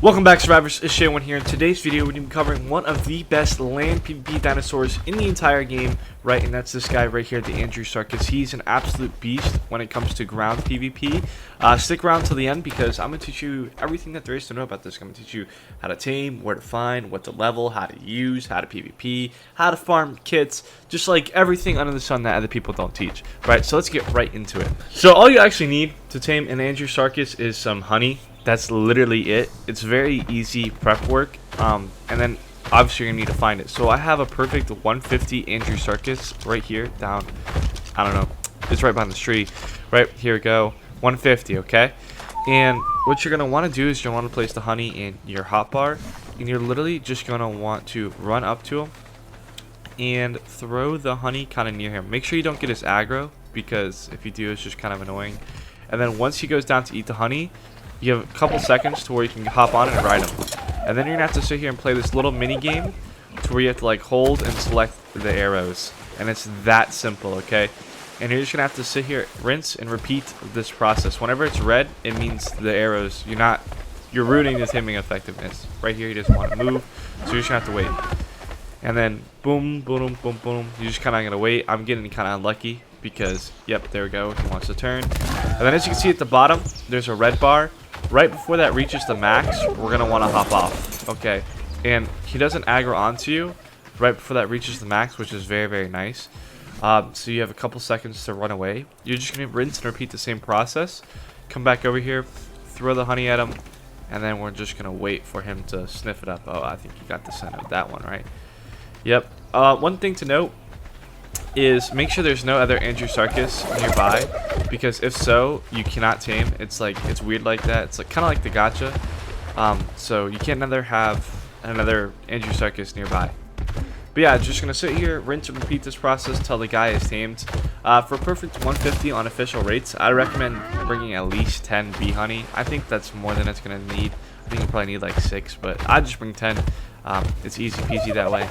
Welcome back, survivors. It's Shay1 here. In today's video, we're going to be covering one of the best land PvP dinosaurs in the entire game, right? And that's this guy right here, the Andrewsarchus. He's an absolute beast when it comes to ground PvP. Stick around till the end because I'm going to teach you everything that there is to know about this. I'm going to teach you how to tame, where to find, what to level, how to use, how to PvP, how to farm kits, just like everything under the sun that other people don't teach, right? So let's get right into it. So all you actually need to tame an Andrewsarchus is some honey. That's literally it. It's very easy prep work, and then obviously you're gonna need to find it. So I have a perfect 150 Andrewsarchus right here down, I don't know, it's right behind the tree. Right, here we go, 150, okay? And what you're gonna want to do is you're gonna want to place the honey in your hotbar, and you're literally just gonna want to run up to him and throw the honey kind of near him. Make sure you don't get his aggro, because if you do, it's just kind of annoying. And then once he goes down to eat the honey, you have a couple seconds to where you can hop on and ride him. And then you're gonna have to sit here and play this little mini game to where you have to like hold and select the arrows. And it's that simple, okay? And you're just gonna have to sit here, rinse and repeat this process. Whenever it's red, it means the arrows, you're ruining the taming effectiveness. Right here, he doesn't want to move, so you're just gonna have to wait. And then boom, boom, boom, boom. You're just kind of gonna wait. I'm getting kind of unlucky because, yep, there we go. He wants to turn. And then as you can see at the bottom, there's a red bar. Right before that reaches the max, we're going to want to hop off. Okay. And he doesn't aggro onto you right before that reaches the max, which is very, very nice. So you have a couple seconds to run away. You're just going to rinse and repeat the same process. Come back over here, throw the honey at him, and then we're just going to wait for him to sniff it up. Oh, I think you got the scent of that one, right? Yep. One thing to note is make sure there's no other Andrewsarchus nearby, because if so, you cannot tame. It's weird like that. It's like kind of like the gacha. So you can't have another Andrewsarchus nearby. But yeah, just gonna sit here, rinse and repeat this process till the guy is tamed. For perfect 150 on official rates, I recommend bringing at least 10 bee honey. I think that's more than it's gonna need. I think you probably need like 6, but I just bring 10. It's easy peasy that way.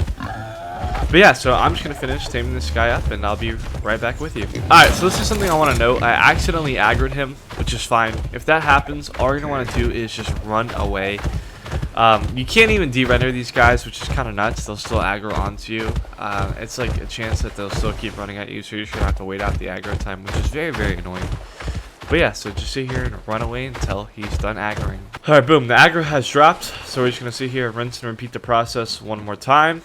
But yeah, so I'm just going to finish taming this guy up, and I'll be right back with you. Alright, so this is something I want to note. I accidentally aggroed him, which is fine. If that happens, all you're going to want to do is just run away. You can't even de-render these guys, which is kind of nuts. They'll still aggro onto you. It's like a chance that they'll still keep running at you, so you're just going to have to wait out the aggro time, which is very, very annoying. But yeah, so just sit here and run away until he's done aggroing. Alright, boom. The aggro has dropped, so we're just going to sit here, rinse and repeat the process one more time.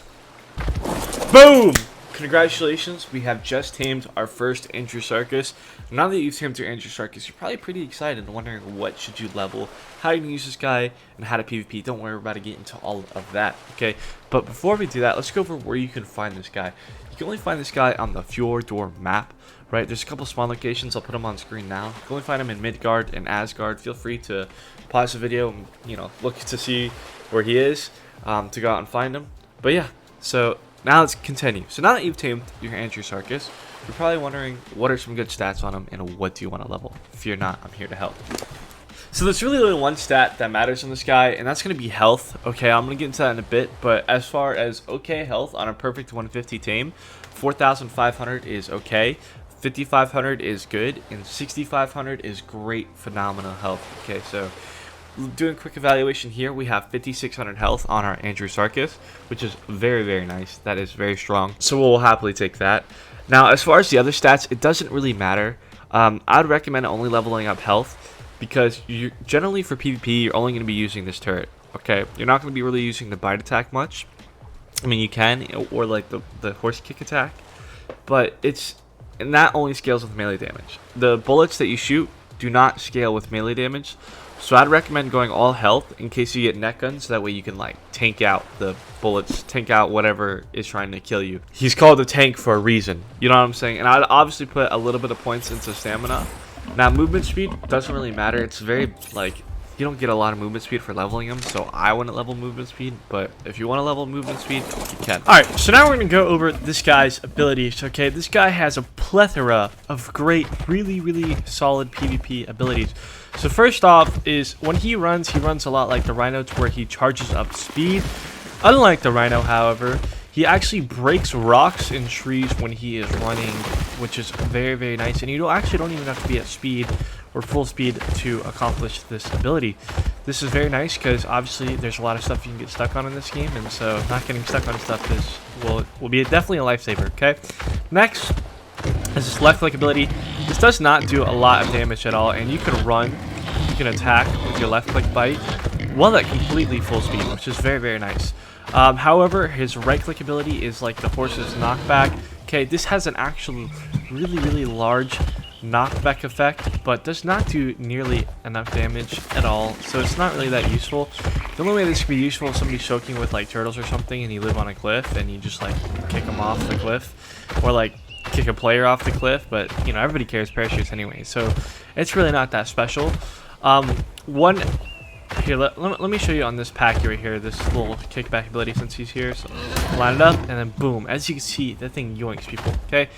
Boom! Congratulations, we have just tamed our first Andrewsarchus. Now that you've tamed your Andrewsarchus, you're probably pretty excited and wondering what should you level, how you can use this guy, and how to PvP. Don't worry, we're about to get into all of that, okay? But before we do that, let's go over where you can find this guy. You can only find this guy on the Fjordur map, right? There's a couple spawn locations. I'll put them on screen now. You can only find him in Midgard and Asgard. Feel free to pause the video and, look to see where he is, to go out and find him. But yeah, so now let's continue. So now that you've tamed your Andrewsarchus, you're probably wondering what are some good stats on him and what do you want to level. Fear not, I'm here to help. So there's really only one stat that matters on this guy, and that's going to be health. Okay, I'm going to get into that in a bit, but as far as okay health on a perfect 150 tame, 4,500 is okay, 5,500 is good, and 6,500 is great, phenomenal health. Okay, so doing a quick evaluation here, we have 5,600 health on our Andrewsarchus, which is very, very nice. That is very strong, so we'll happily take that. Now, as far as the other stats, it doesn't really matter. I'd recommend only leveling up health, because you generally for PvP, you're only going to be using this turret. Okay, you're not going to be really using the bite attack much. I mean, you can, or like the horse kick attack, but and that only scales with melee damage. The bullets that you shoot do not scale with melee damage. So I'd recommend going all health in case you get net guns. So that way you can like tank out the bullets, tank out whatever is trying to kill you. He's called a tank for a reason. You know what I'm saying? And I'd obviously put a little bit of points into stamina. Now movement speed doesn't really matter. It's very like you don't get a lot of movement speed for leveling him. So I wouldn't level movement speed. But if you want to level movement speed, you can. Alright, so now we're going to go over this guy's abilities. Okay, this guy has a plethora of great, really, really solid PvP abilities. So first off is when he runs a lot like the Rhino to where he charges up speed. Unlike the Rhino, however, he actually breaks rocks and trees when he is running, which is very, very nice. And you actually don't even have to be at speed or full speed to accomplish this ability. This is very nice because obviously there's a lot of stuff you can get stuck on in this game, and so not getting stuck on stuff will be definitely a lifesaver. Okay, next is this left click ability. This does not do a lot of damage at all, and you can run, you can attack with your left click bite while at completely full speed, which is very, very nice. However, his right click ability is like the horse's knockback. Okay, this has an actual really large knockback effect, but does not do nearly enough damage at all, so it's not really that useful. The only way this could be useful is somebody choking with like turtles or something, and you live on a cliff and you just like kick them off the cliff, or like kick a player off the cliff. But you know, everybody carries parachutes anyway, so it's really not that special. Here, let me show you on this pack right here, this little kickback ability since he's here. So line it up, and then boom. As you can see, that thing yoinks people. Okay,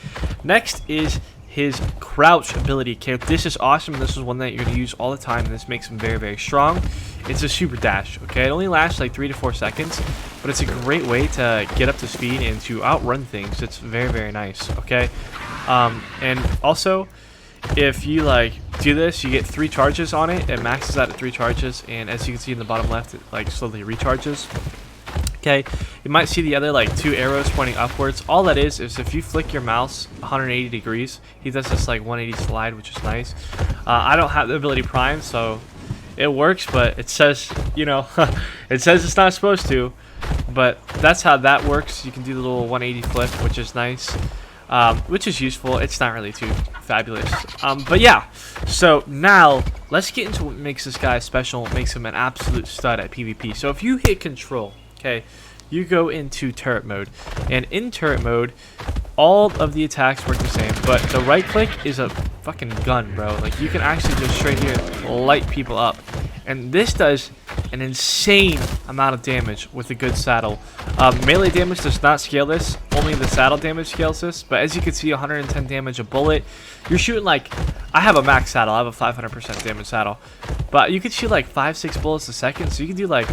next is his crouch ability. Okay, this is awesome. This is one that you're going to use all the time, and this makes him very, very strong. It's a super dash. Okay, it only lasts like 3 to 4 seconds, but it's a great way to get up to speed and to outrun things. It's very, very nice. Okay, and also, if you like do this, you get 3 charges on it. It maxes out at 3 charges, and as you can see in the bottom left, it like slowly recharges. Okay, you might see the other like 2 arrows pointing upwards. All that is if you flick your mouse 180 degrees, he does this like 180 slide, which is nice. I don't have the ability Prime, so it works, but it says, you know, it says it's not supposed to, but that's how that works. You can do the little 180 flip, which is nice. Which is useful. It's not really too fabulous. But yeah, so now let's get into what makes this guy special, what makes him an absolute stud at PvP. So if you hit control, okay, you go into turret mode, and in turret mode, all of the attacks work the same, but the right click is a fucking gun, bro. Like, you can actually just straight here light people up, and this does an insane amount of damage with a good saddle. Melee damage does not scale this, only the saddle damage scales this, but as you can see, 110 damage a bullet. You're shooting like, I have a max saddle, I have a 500% damage saddle, but you could shoot like 5-6 bullets a second, so you can do like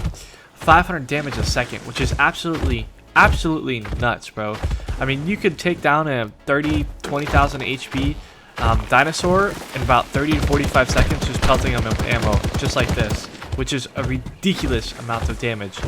500 damage a second, which is absolutely nuts, bro. I mean, you could take down a 20,000 HP dinosaur in about 30 to 45 seconds, just pelting them with ammo, just like this, which is a ridiculous amount of damage.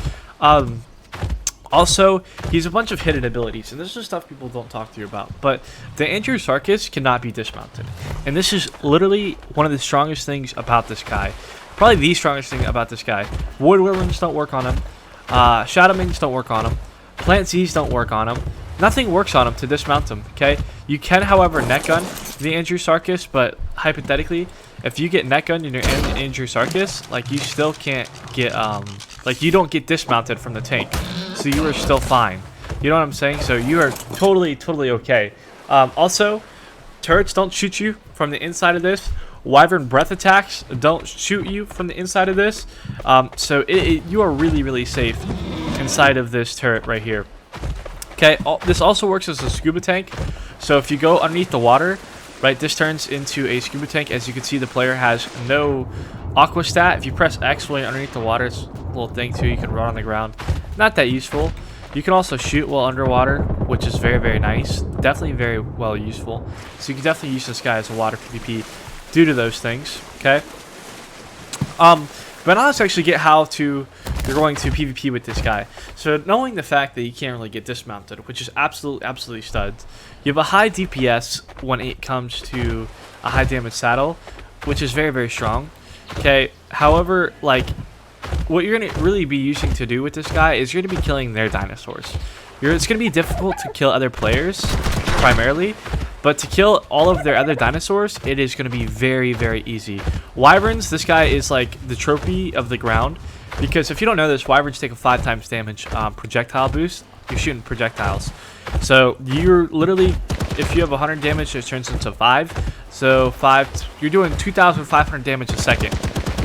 Also, he has a bunch of hidden abilities, and this is stuff people don't talk to you about, but the Andrewsarchus cannot be dismounted, and this is literally one of the strongest things about this guy. Probably the strongest thing about this guy. Wood Whirlings don't work on him. Shadowmings don't work on him. Plant Z's don't work on him. Nothing works on him to dismount him, okay? You can, however, net gun the Andrewsarchus, but hypothetically, if you get net gunned and you're in the Andrewsarchus, like, you still can't get, like, you don't get dismounted from the tank. So you are still fine. You know what I'm saying? So you are totally okay. Also, turrets don't shoot you from the inside of this. Wyvern breath attacks don't shoot you from the inside of this, so you are really safe inside of this turret right here. Okay, this also works as a scuba tank, so if you go underneath the water, right, this turns into a scuba tank. As you can see, the player has no aqua stat. If you press X while you're underneath the water, it's a little thing too, you can run on the ground. Not that useful. You can also shoot while underwater, which is very nice. Definitely very well useful. So you can definitely use this guy as a water PvP due to those things, okay? But now let's actually get how you're going to PvP with this guy. So knowing the fact that you can't really get dismounted, which is absolutely studs, you have a high DPS when it comes to a high damage saddle, which is very strong, okay? However, like, what you're going to really be using to do with this guy is you're going to be killing their dinosaurs. It's going to be difficult to kill other players, primarily, but to kill all of their other dinosaurs, it is going to be very easy. Wyverns, this guy is like the trophy of the ground, because if you don't know this, Wyverns take a 5 times damage projectile boost. You're shooting projectiles. So you're literally, if you have 100 damage, it turns into 5. So 5, you're doing 2,500 damage a second.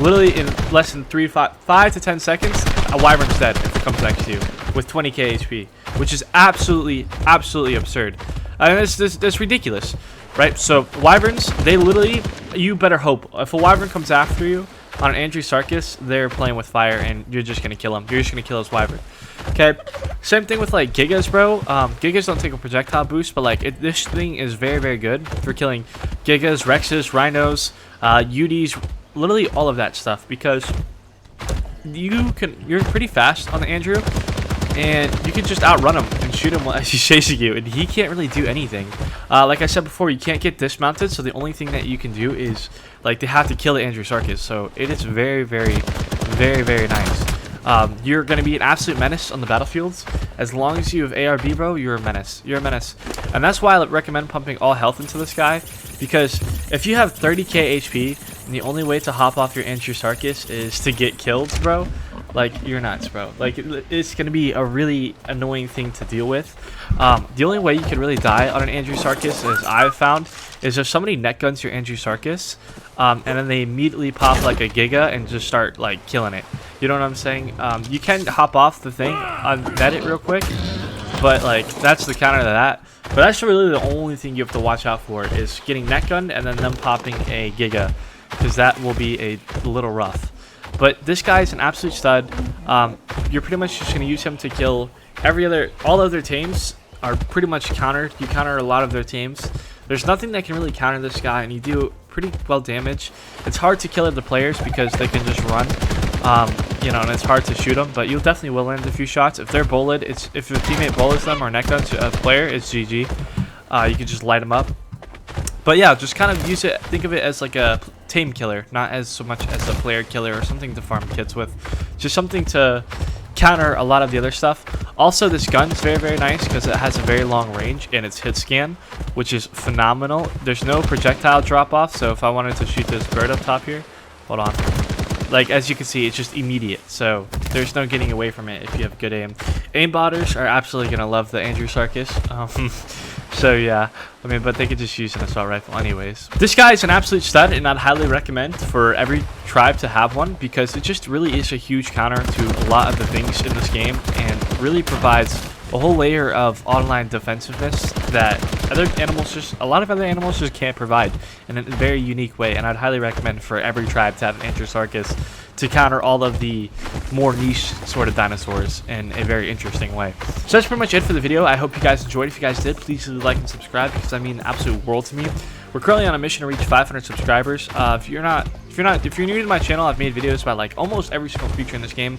Literally in less than 5 to 10 seconds, a Wyvern's dead if it comes next to you with 20k HP, which is absolutely absurd. And it's ridiculous, right? So Wyverns, they literally, you better hope. If a Wyvern comes after you on an Andrewsarchus, they're playing with fire, and you're just gonna kill him. You're just gonna kill his Wyvern. Okay, same thing with like Gigas, bro. Gigas don't take a projectile boost, but like this thing is very good for killing Gigas, Rexes, Rhinos, UDs, literally all of that stuff, because you're pretty fast on the Andrew, and you can just outrun him and shoot him as he's chasing you, and he can't really do anything. Like I said before, you can't get dismounted, so the only thing that you can do is, like, they have to kill the Andrewsarchus, so it is very, very, very, very nice. You're going to be an absolute menace on the battlefields. As long as you have ARB, bro, you're a menace. You're a menace. And that's why I recommend pumping all health into this guy, because if you have 30k HP, and the only way to hop off your Andrewsarchus is to get killed, bro, like, you're nuts, bro. Like, it's going to be a really annoying thing to deal with. The only way you can really die on an Andrewsarchus, as I've found, is if somebody net guns your Andrewsarchus, and then they immediately pop like a Giga and just start like killing it. You know what I'm saying? You can hop off the thing, net it real quick, but like that's the counter to that. But that's really the only thing you have to watch out for, is getting net gunned and then them popping a Giga, because that will be a little rough. But this guy's an absolute stud. You're pretty much just going to use him to kill all other tames are pretty much countered. You counter a lot of their tames. There's nothing that can really counter this guy, and you do pretty well damage. It's hard to kill other players because they can just run, you know, and it's hard to shoot them, but you'll definitely will land a few shots. If they're bullied, if a teammate bullets them or neck guns a player, it's GG. You can just light them up. But yeah, just kind of use it, think of it as like a tame killer, not as so much as a player killer or something to farm kits with. Just something to counter a lot of the other stuff. Also, this gun is very, very nice because it has a very long range and it's hit scan, which is phenomenal. There's no projectile drop off, so if I wanted to shoot this bird up top here, hold on. Like, as you can see, it's just immediate, so there's no getting away from it if you have good aim. Aimbotters are absolutely going to love the Andrewsarchus. So yeah, I mean, but they could just use an assault rifle anyways. This guy is an absolute stud, and I'd highly recommend for every tribe to have one, because it just really is a huge counter to a lot of the things in this game, and really provides a whole layer of online defensiveness that a lot of other animals just can't provide in a very unique way. And I'd highly recommend for every tribe to have an Andrewsarchus to counter all of the more niche sort of dinosaurs in a very interesting way. So that's pretty much it for the video. I hope you guys enjoyed. If you guys did, please leave a like and subscribe, because I mean the absolute world to me. We're currently on a mission to reach 500 subscribers. If you're new to my channel, I've made videos about like almost every single feature in this game.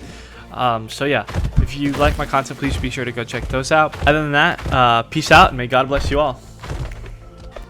So yeah, if you like my content, please be sure to go check those out. Other than that, peace out, and may God bless you all.